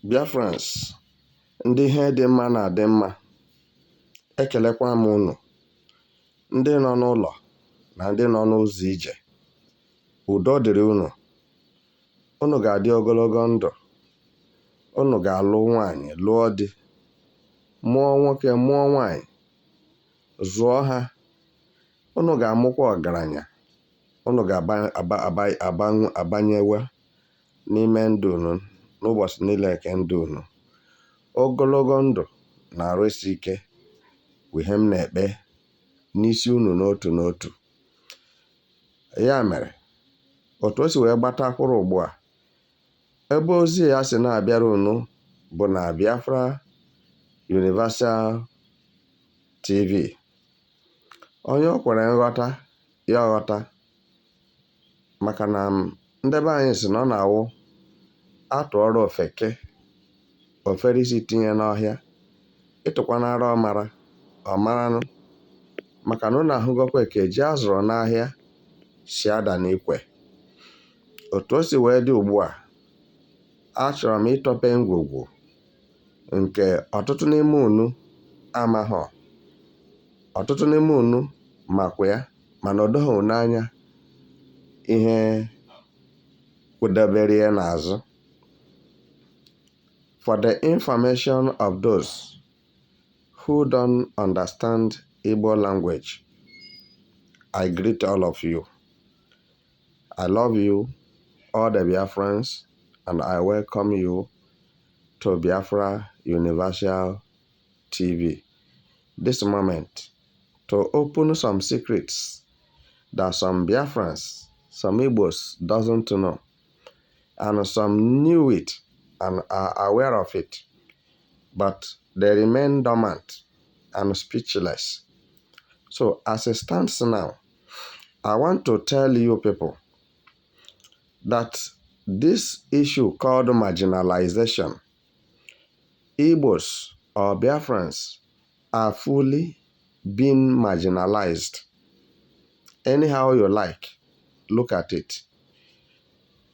Biafrans, ndị ihe dị mma na-adị mma, ekelekwa m unu, ndị nọ n'ụlọ na ndị nọ n'ụzọ ije. Udo dịrị unu. Unu ga-adị ogologo ndụ. Unu ga-alụ nwaanyị, lụọ di, mụọ nwoke, mụọ nwaanyị, zụọ ha. Unu ga-amụkwa ọgaranya. Unu ga-abanyewe n'ime ndụ unu n'ụbọchị niile nke ndụ unu. Ogologo ndụ na arụ isi ike bụ ihe m na-ekpe n'isi unu n'otu n'otu. Ya mere, otu o si wee gbatakwuru ugbu a, ebe ozi ya si na-abịara unu bụ na Biafra Universal TV. Onye o kwere nghọta, ya ghọta, maka na ndị be anyị si na ọ na-awụ atụ ọrụ ofeke, ofere isi tinye n'ọhịa, ịtụkwana ara ọmara, ọmaranụ, maka na unu ahụgokwa ka eji azụrụ n'ahịa si ada n'ikwe. Otu o si wee dị ugbu a, achọrọ m ịtọpe ngwugwu nke ọtụtụ n'ime unu amaghọ. Ọtụtụ n'ime unu makwa ya, mana o doghị unu anya ihe kwudebere ya n'azụ. For the information of those who don't understand Igbo language, I greet all of you. I love you, all the Biafrans, and I welcome you to Biafra Universal TV. This moment, to open some secrets that some Biafrans, some Igbos doesn't know, and some knew it and are aware of it, but they remain dormant and speechless. So as it stands now, I want to tell you people that this issue called marginalization, Igbos or Biafrans are fully being marginalized. Anyhow you like, look at it.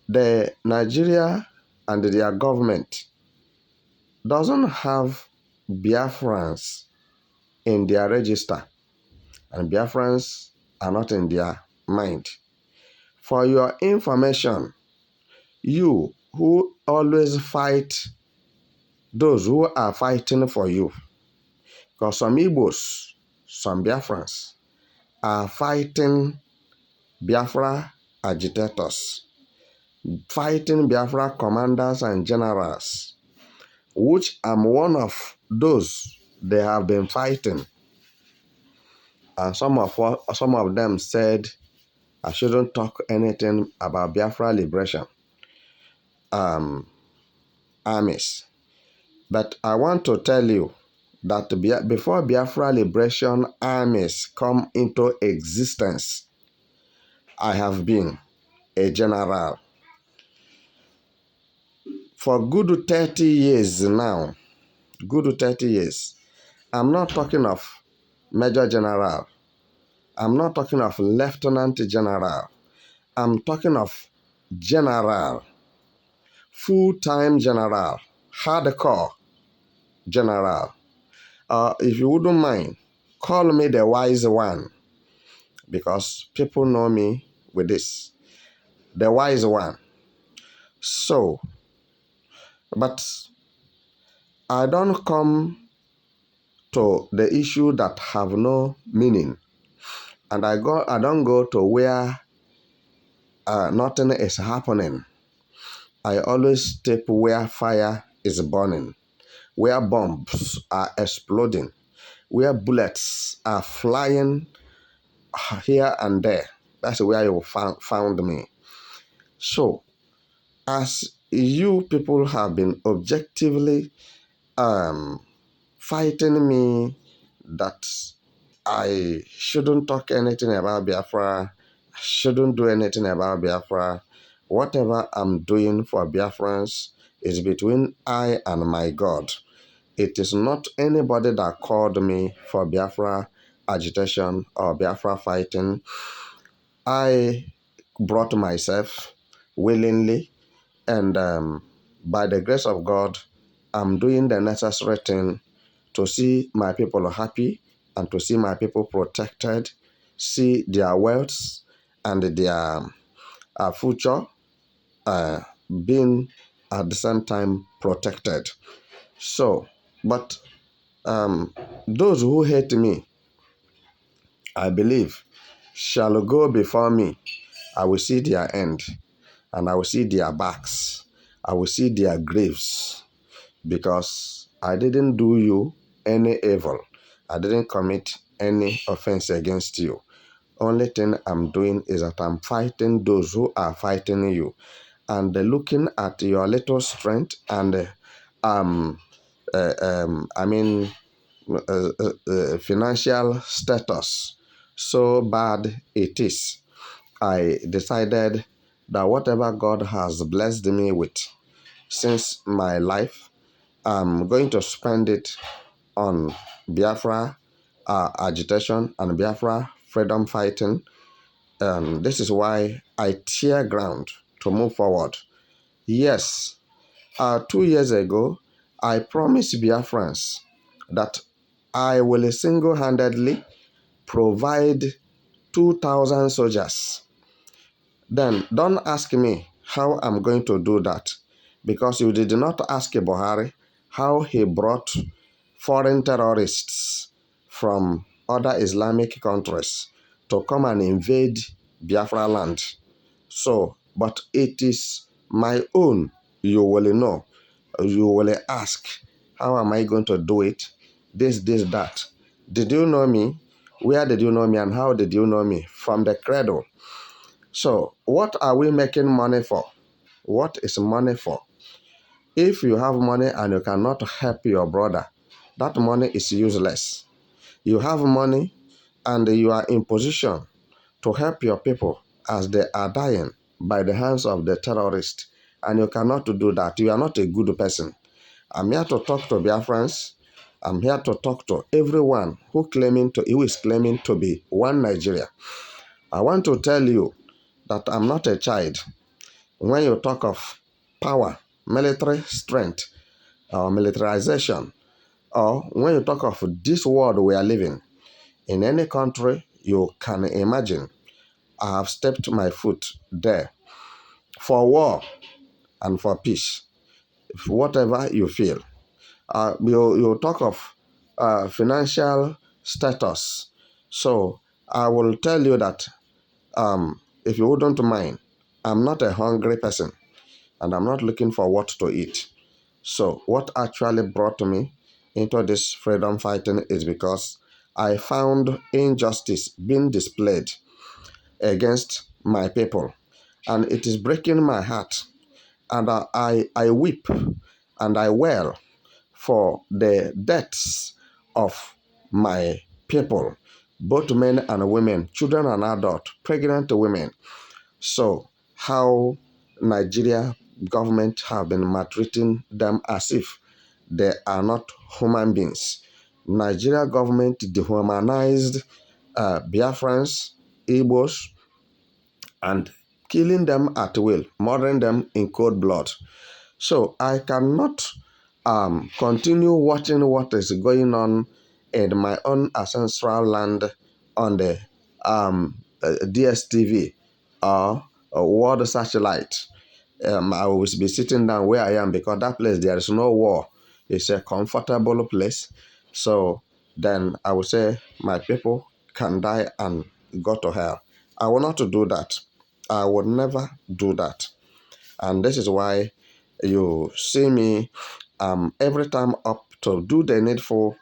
The Nigeria and their government doesn't have Biafrans in their register, and Biafrans are not in their mind. For your information, you who always fight those who are fighting for you, because some Igbos, some Biafrans are fighting Biafra agitators, fighting Biafra commanders and generals, which I'm one of those they have been fighting. And some of them said I shouldn't talk anything about Biafra liberation armies. But I want to tell you that before Biafra liberation armies come into existence, I have been a general. For good 30 years now, good 30 years, I'm not talking of Major General. I'm not talking of Lieutenant General. I'm talking of General, full-time General, hardcore General. If you wouldn't mind, call me the wise one, because people know me with this. The wise one. So, but I don't come to the issue that have no meaning. And I don't go to where nothing is happening. I always step where fire is burning, where bombs are exploding, where bullets are flying here and there. That's where you found me. So, as you people have been objectively fighting me that I shouldn't talk anything about Biafra, shouldn't do anything about Biafra, whatever I'm doing for Biafrans is between I and my God. It is not anybody that called me for Biafra agitation or Biafra fighting. I brought myself willingly, and by the grace of God, I'm doing the necessary thing to see my people happy and to see my people protected, see their wealth and their future being at the same time protected. So, but those who hate me, I believe, shall go before me. I will see their end, and I will see their backs. I will see their graves, because I didn't do you any evil. I didn't commit any offense against you. Only thing I'm doing is that I'm fighting those who are fighting you, and looking at your little strength and I mean financial status, so bad it is. I decided that whatever God has blessed me with since my life, I'm going to spend it on Biafra agitation and Biafra freedom fighting. This is why I tear ground to move forward. Yes, 2 years ago, I promised Biafrans that I will single-handedly provide 2,000 soldiers. Then don't ask me how I'm going to do that, because you did not ask Buhari how he brought foreign terrorists from other Islamic countries to come and invade Biafra land. So, but it is my own, you will know. You will ask, how am I going to do it? This, that. Did you know me? Where did you know me and how did you know me? From the cradle. So, what are we making money for? What is money for? If you have money and you cannot help your brother, that money is useless. You have money and you are in position to help your people as they are dying by the hands of the terrorists, and you cannot do that. You are not a good person. I'm here to talk to Biafrans. I'm here to talk to everyone who is claiming to be one Nigeria. I want to tell you that I'm not a child. When you talk of power, military strength, or militarization, or when you talk of this world we are living, in any country you can imagine, I have stepped my foot there for war and for peace, whatever you feel. You talk of financial status. So I will tell you that if you wouldn't mind, I'm not a hungry person and I'm not looking for what to eat. So what actually brought me into this freedom fighting is because I found injustice being displayed against my people, and it is breaking my heart, and I weep and I wail for the deaths of my people, both men and women, children and adults, pregnant women. So how Nigeria government have been maltreating them as if they are not human beings. Nigeria government dehumanized Biafrans, Igbos, and killing them at will, murdering them in cold blood. So I cannot continue watching what is going on in my own ancestral land on the DSTV or World Satellite. I will be sitting down where I am because that place there is no war. It's a comfortable place. So then I will say my people can die and go to hell. I will not do that. I will never do that. And this is why you see me every time up to do the needful.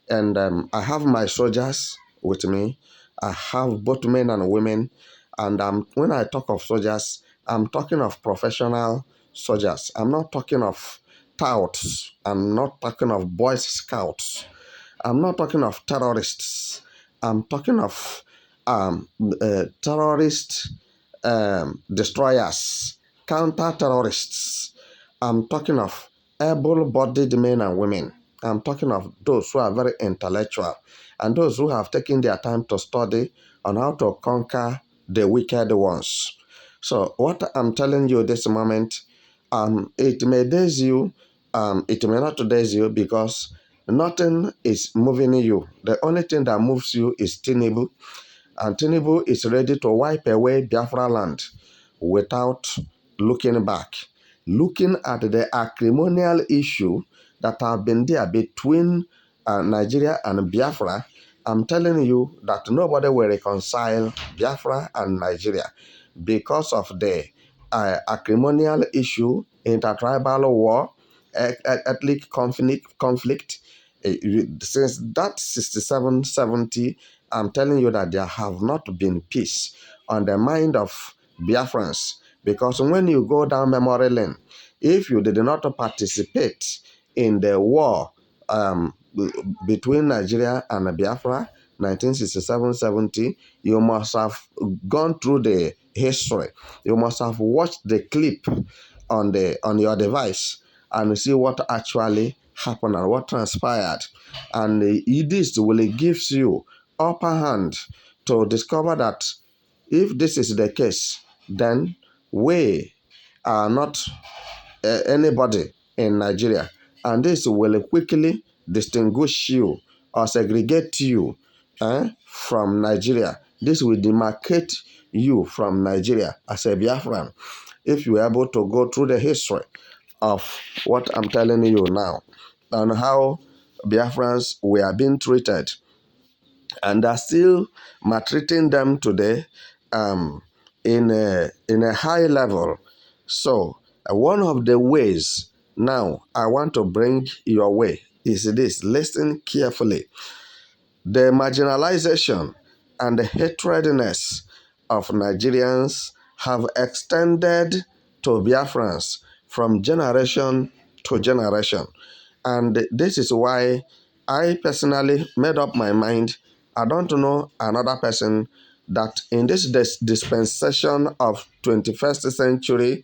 And I have my soldiers with me. I have both men and women. And when I talk of soldiers, I'm talking of professional soldiers. I'm not talking of touts. I'm not talking of Boy Scouts. I'm not talking of terrorists. I'm talking of terrorist destroyers, counter-terrorists. I'm talking of able-bodied men and women. I'm talking of those who are very intellectual and those who have taken their time to study on how to conquer the wicked ones. So what I'm telling you this moment, it may daze you It may not daze you because nothing is moving you. The only thing that moves you is Tinubu. And Tinubu is ready to wipe away Biafra land without looking back. Looking at the acrimonial issue that have been there between Nigeria and Biafra, I'm telling you that nobody will reconcile Biafra and Nigeria because of the acrimonial issue, intertribal war, ethnic conflict. Since that 67, 70, I'm telling you that there have not been peace on the mind of Biafrans. Because when you go down memory lane, if you did not participate in the war between Nigeria and Biafra, 1967-70, you must have gone through the history. You must have watched the clip on your device and see what actually happened and what transpired. And this will gives you upper hand to discover that if this is the case, then we are not anybody in Nigeria. And this will quickly distinguish you or segregate you from Nigeria. This will demarcate you from Nigeria as a Biafran if you are able to go through the history of what I'm telling you now and how Biafrans were being treated and are still maltreating them today in a high level. So one of the ways now I want to bring your way is this. Listen carefully. The marginalization and the hatredness of Nigerians have extended to Biafrans from generation to generation. And this is why I personally made up my mind. I don't know another person that in this dispensation of 21st century,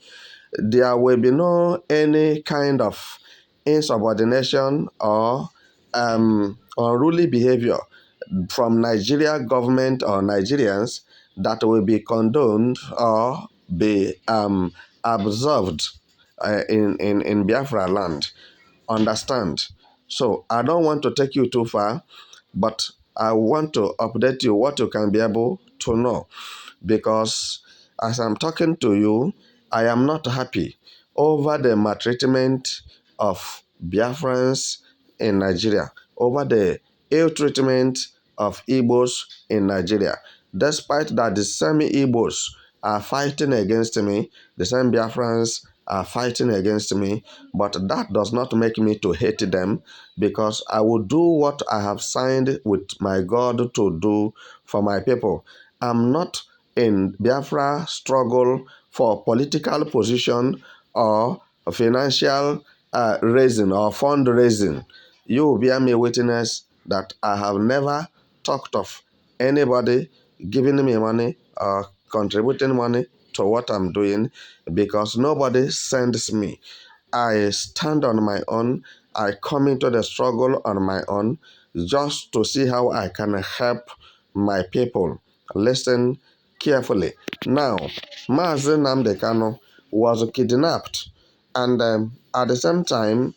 there will be no any kind of insubordination or unruly behavior from Nigeria government or Nigerians that will be condoned or be observed in Biafra land. Understand? So I don't want to take you too far, but I want to update you what you can be able to know. Because as I'm talking to you, I am not happy over the maltreatment of Biafrans in Nigeria, over the ill treatment of Igbos in Nigeria. Despite that the same Igbos are fighting against me, the same Biafrans are fighting against me, but that does not make me to hate them, because I will do what I have signed with my God to do for my people. I'm not in Biafra struggle for political position or financial raising or fundraising. You will bear me witness that I have never talked of anybody giving me money or contributing money to what I'm doing, because nobody sends me. I stand on my own. I come into the struggle on my own just to see how I can help my people. Listen carefully. Now, Mazi Nnamdi Kanu was kidnapped, and at the same time,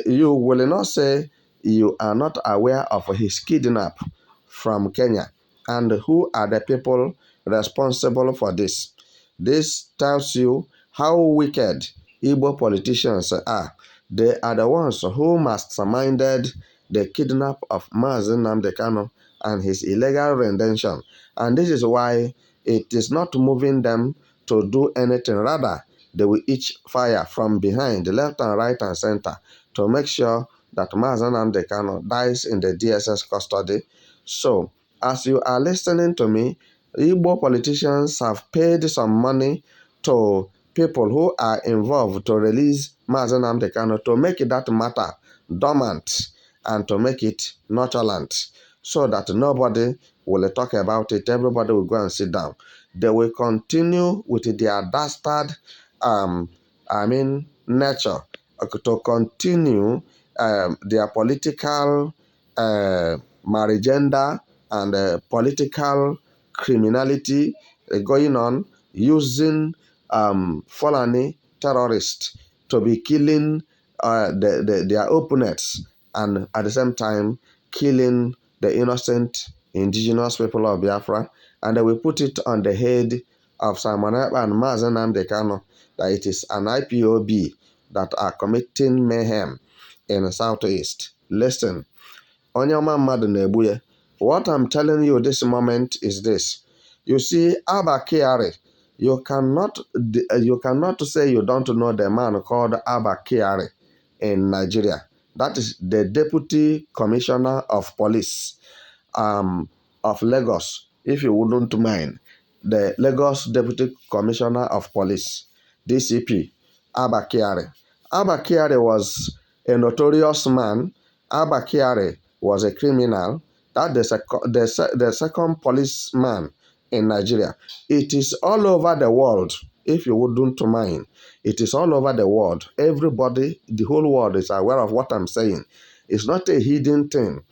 you will not say you are not aware of his kidnap from Kenya and who are the people responsible for this. This tells you how wicked Igbo politicians are. They are the ones who masterminded the kidnap of Mazi Nnamdi Kanu and his illegal rendition. And this is why it is not moving them to do anything. Rather, they will each fire from behind, left and right and center, to make sure that Mazi Nnamdi Kanu dies in the DSS custody. So, as you are listening to me, Igbo politicians have paid some money to people who are involved to release Mazi Nnamdi Kanu, to make that matter dormant and to make it nonchalant, so that nobody will talk about it. Everybody will go and sit down. They will continue with their dastard nature to continue their political marigenda and political criminality going on using Fulani terrorists to be killing their opponents and at the same time killing the innocent indigenous people of Biafra, and they will put it on the head of Simon Ekpa and Mazen Nnamdi Kanu that it is an IPOB that are committing mayhem in the southeast. Listen, Onyama mmadụ na-egbu ya. What I'm telling you this moment is this. You see, Abba Kyari, you cannot say you don't know the man called Abba Kyari in Nigeria. That is the Deputy Commissioner of Police of Lagos, if you wouldn't mind. The Lagos Deputy Commissioner of Police, DCP, Abba Kyari. Abba Kyari was a notorious man. Abba Kyari was a criminal. That the second policeman in Nigeria. It is all over the world, if you wouldn't mind. It is all over the world. Everybody, the whole world is aware of what I'm saying. It's not a hidden thing.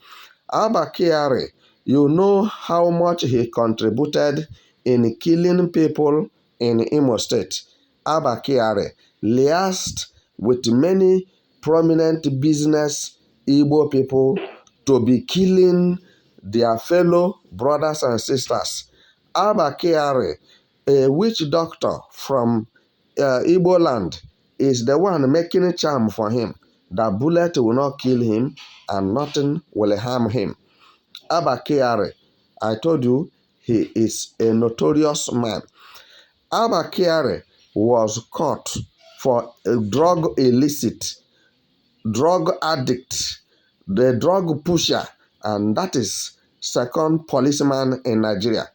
Abba Kyari, you know how much he contributed in killing people in Imo State. Abba Kyari liaised with many prominent business Igbo people to be killing their fellow brothers and sisters. Abba Kyari, a witch doctor from Igbo land, is the one making a charm for him. That bullet will not kill him and nothing will harm him. Abba Kyari, I told you, he is a notorious man. Abba Kyari was caught for a drug illicit, drug addict, the drug pusher, and that is second policeman in Nigeria.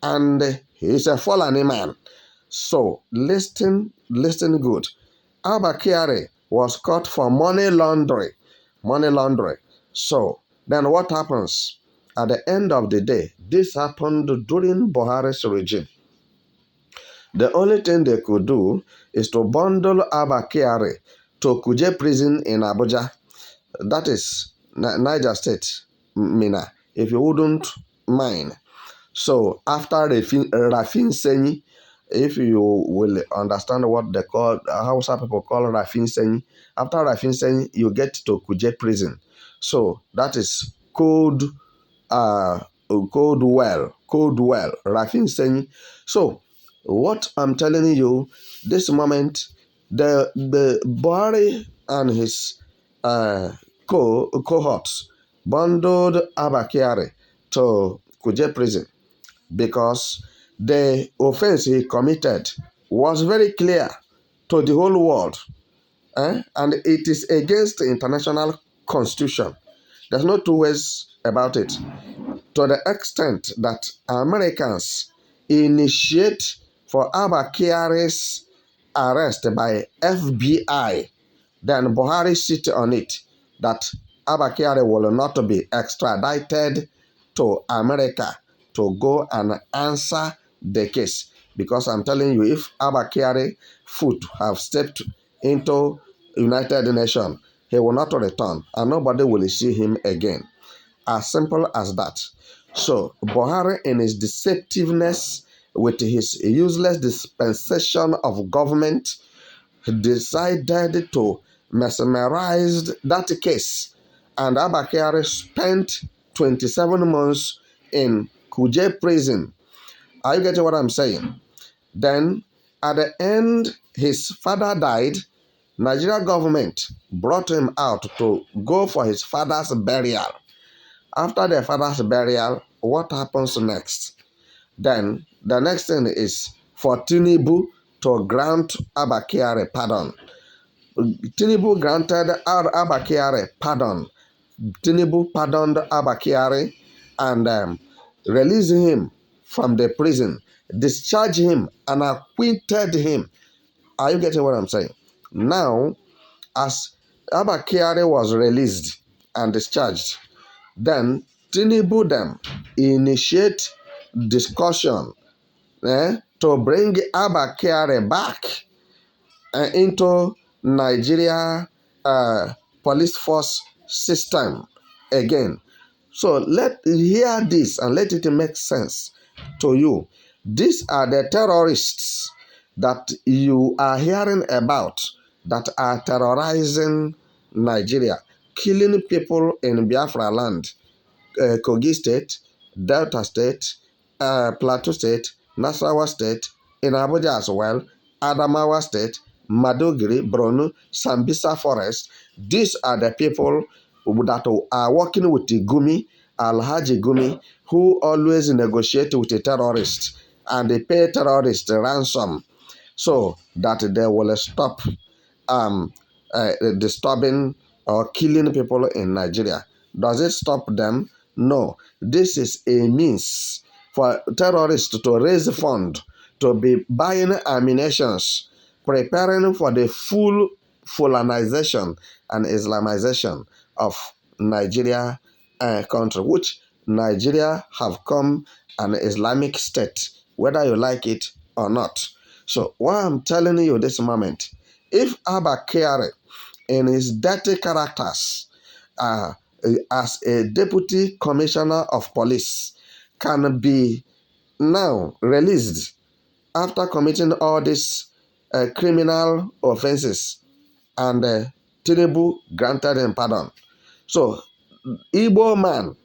And he's a fallen man. So listen good. Abba Kyari was caught for money laundering. Money laundering. So then what happens? At the end of the day, this happened during Buhari's regime. The only thing they could do is to bundle Abba Kyari to Kuje prison in Abuja. That is Niger State, Mina, if you wouldn't mind. So after Rafin Senyi, if you will understand what they call, Hausa people call Rafin Senyi, after Rafin Senyi, you get to Kuje prison. So that is code well, Rafin Senyi. So what I'm telling you, this moment, the Buhari and his cohorts bundled Abba Kyari to Kuje prison because the offense he committed was very clear to the whole world, and it is against the international constitution. There's no two ways about it. To the extent that Americans initiate for Abba Kyari's arrest by FBI, then Buhari sit on it that Abba Kyari will not be extradited to America to go and answer the case. Because I'm telling you, if Abba Kyari foot have stepped into United Nations, he will not return and nobody will see him again. As simple as that. So Buhari, in his deceptiveness with his useless dispensation of government, decided to mesmerize that case, and Abba Kyari spent 27 months in Kuje prison. Are you getting what I'm saying? Then at the end, his father died. Nigeria government brought him out to go for his father's burial. After the father's burial, what happens next? Then the next thing is for Tinubu to grant Abba Kyari pardon. Tinubu granted Abba Kyari pardon. Tinubu pardoned Abba Kyari and released him from the prison, discharged him and acquitted him. Are you getting what I'm saying? Now, as Abba Kyari was released and discharged, then Tinubu them initiate discussion to bring Abba Kyari back into Nigeria police force system again. So hear this and let it make sense to you. These are the terrorists that you are hearing about that are terrorizing Nigeria, killing people in Biafra land, Kogi State, Delta State, Plateau State, Nasarawa State, in Abuja as well, Adamawa State, Maduguri, Borno, Sambisa Forest. These are the people that are working with the Gumi, Alhaji Gumi, who always negotiate with the terrorists and they pay terrorists ransom so that they will stop um, disturbing or killing people in Nigeria. Does it stop them? No. This is a means for terrorists to raise fund, to be buying ammunitions, preparing for the full Fulanization and Islamization of Nigeria country, which Nigeria have come an Islamic state, whether you like it or not. So what I'm telling you this moment, if Abba Kyari, in his dirty characters, uh, as a deputy commissioner of police, can be now released after committing all these criminal offenses, and Tinubu granted him pardon. So, Igbo man,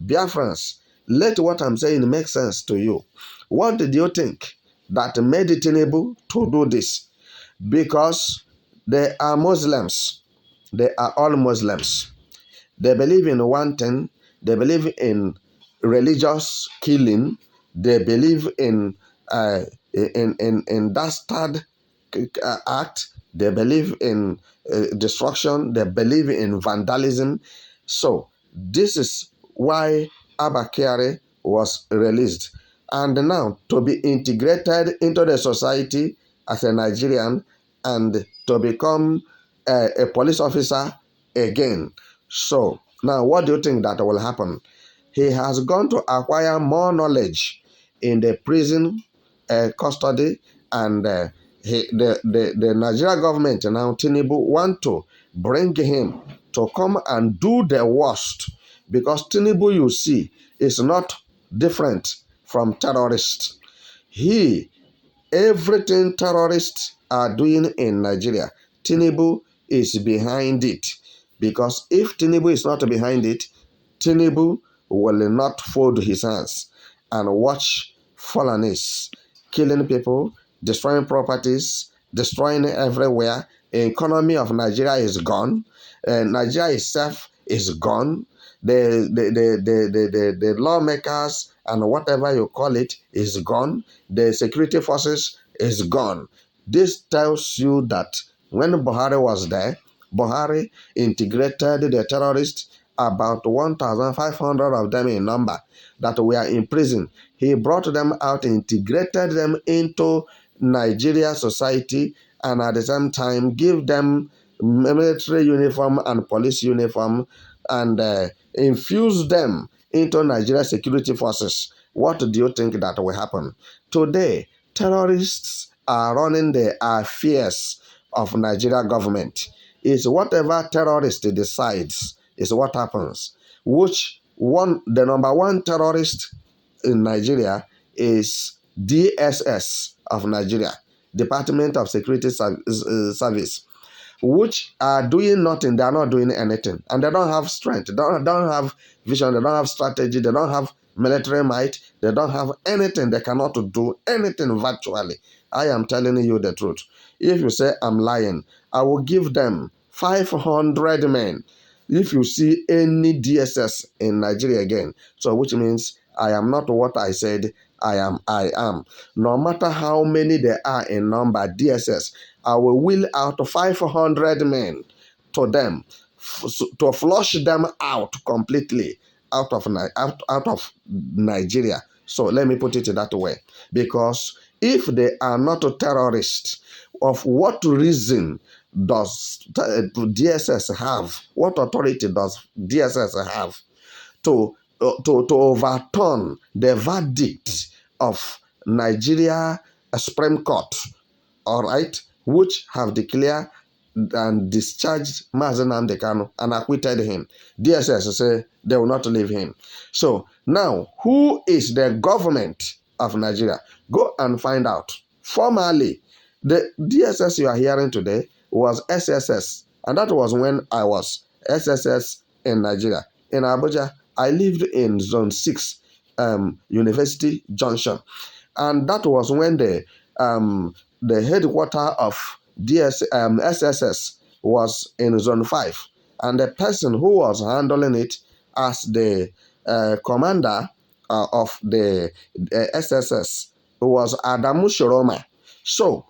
Biafrans, let what I'm saying make sense to you. What did you think that made Tinubu to do this? Because they are Muslims. They are all Muslims. They believe in one thing. They believe in religious killing. They believe in dastard act. They believe in destruction. They believe in vandalism. So this is why Abba Kyari was released. And now to be integrated into the society as a Nigerian and to become a police officer again. So now what do you think that will happen? He has gone to acquire more knowledge in the prison custody, and the Nigeria government now, Tinubu, want to bring him to come and do the worst, because Tinubu, you see, is not different from terrorists. Everything terrorists are doing in Nigeria, Tinubu is behind it. Because if Tinubu is not behind it, Tinubu will not fold his hands and watch Fulanis killing people, destroying properties, destroying everywhere. The economy of Nigeria is gone. Nigeria itself is gone. The lawmakers and whatever you call it is gone. The security forces is gone. This tells you that when Buhari was there, Buhari integrated the terrorists, about 1,500 of them in number that were in prison. He brought them out, integrated them into Nigeria society, and at the same time give them military uniform and police uniform, and infuse them into Nigeria security forces. What do you think that will happen? Today, terrorists are running the affairs of Nigeria government. Is whatever terrorist decides is what happens. The number one terrorist in Nigeria is DSS of Nigeria, Department of Security Service, which are doing nothing. They are not doing anything, and they don't have strength. They don't have vision. They don't have strategy. They don't have military might. They don't have anything. They cannot do anything virtually. I am telling you the truth. If you say I'm lying, I will give them 500 men if you see any DSS in Nigeria again. So which means I am not what I said I am. No matter how many there are in number, DSS, I will wheel out 500 men to them to flush them out completely out of Nigeria. So let me put it that way. Because if they are not terrorists, of what reason does DSS have? What authority does DSS have to overturn the verdict of Nigeria Supreme Court, all right, which have declared and discharged Mazen Nnamdi Kanu and acquitted him? DSS say they will not leave him. So now, who is the government of Nigeria? Go and find out. Formally, the DSS you are hearing today was SSS. And that was when I was SSS in Nigeria. In Abuja, I lived in Zone 6, University Junction. And that was when the headquarters of SSS was in Zone 5. And the person who was handling it as the commander of the SSS was Adamu Shiroma. So,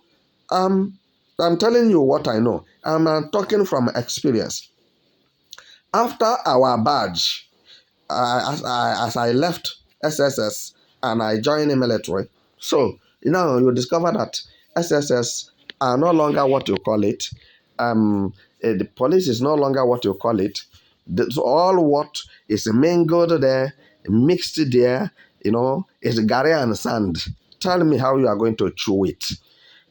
I'm telling you what I know. I'm talking from experience. After our badge, as I left SSS and I joined the military, so you discover that SSS are no longer what you call it. The police is no longer what you call it. All what is mingled there, mixed there, is gari and sand. Tell me how you are going to chew it.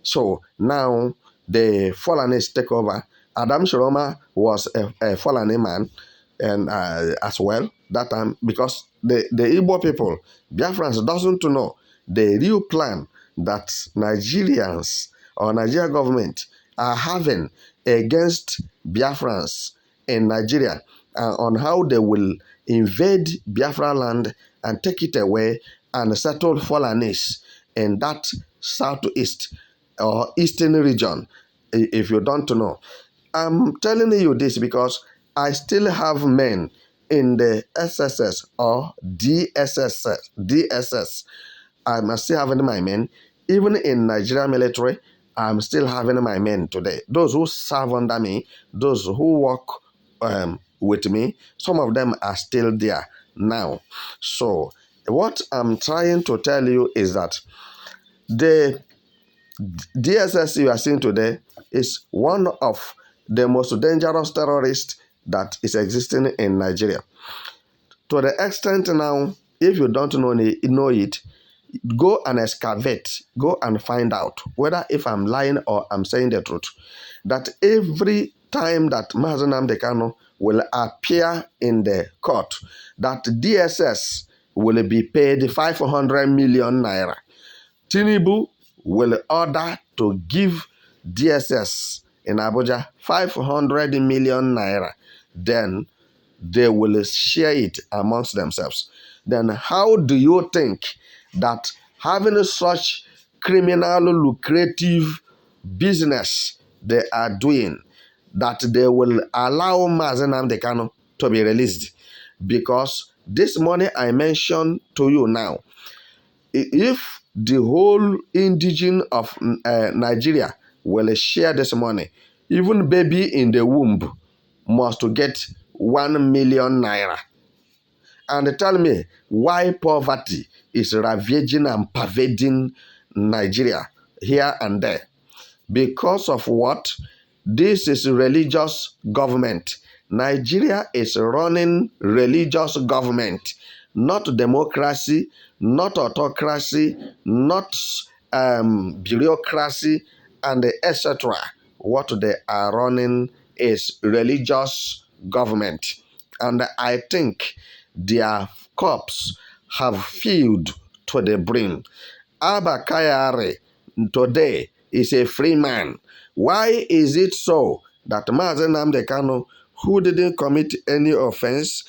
So now the Fulanis take over. Adam Shiroma was a Fulani man, and as well that time, because the Igbo people, Biafrans, doesn't know the real plan that Nigerians or Nigeria government are having against Biafrans in Nigeria, on how they will invade Biafra land and take it away and settle Fulanis in that southeast or eastern region. If you don't know, I'm telling you this because I still have men in the SSS or DSS. I'm still having my men. Even in Nigeria military, I'm still having my men today. Those who serve under me, those who work with me, some of them are still there now. So what I'm trying to tell you is that the DSS you are seeing today is one of the most dangerous terrorists that is existing in Nigeria. To the extent now, if you don't know it, go and excavate, go and find out whether if I'm lying or I'm saying the truth. That every time that Mazi Nnamdi Kanu will appear in the court, that DSS will be paid 500 million naira. Tinubu will order to give DSS in Abuja 500 million naira. Then they will share it amongst themselves. Then how do you think that having such criminal lucrative business they are doing, that they will allow Mazi Nnamdi Kanu to be released? Because this money I mentioned to you now, if the whole indigene of Nigeria will share this money, even baby in the womb must get 1 million naira. And tell me why poverty is ravaging and pervading Nigeria here and there. Because of what? This is religious government. Nigeria is running religious government, not democracy, not autocracy, not bureaucracy, and etc. What they are running is religious government. And I think their cups have filled to the brim. Abba Kyari today is a free man. Why is it so that Mazi Nnamdi Kanu, who didn't commit any offense,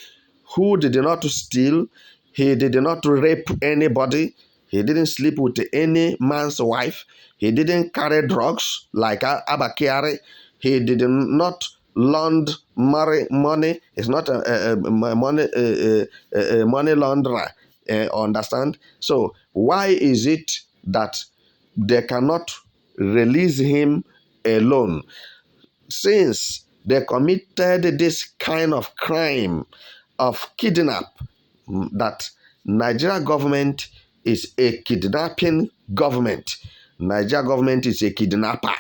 who did not steal, he did not rape anybody, he didn't sleep with any man's wife, he didn't carry drugs like Abba Kyari, he did not launder money, is not a money launderer, understand? So why is it that they cannot release him alone, since they committed this kind of crime of kidnap? That Nigeria government is a kidnapping government. Nigeria government is a kidnapper,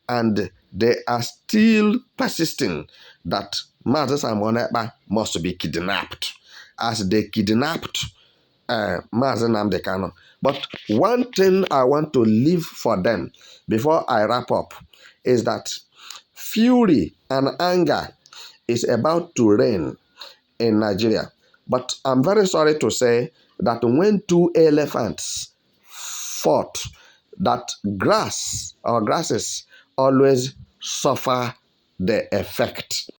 and they are still persisting that Mazi Simon Ekpa must be kidnapped, as they kidnapped Mazi Nnamdi Kanu. But one thing I want to leave for them before I wrap up is that fury and anger is about to reign in Nigeria. But I'm very sorry to say that when two elephants fought, that grasses always suffer the effect.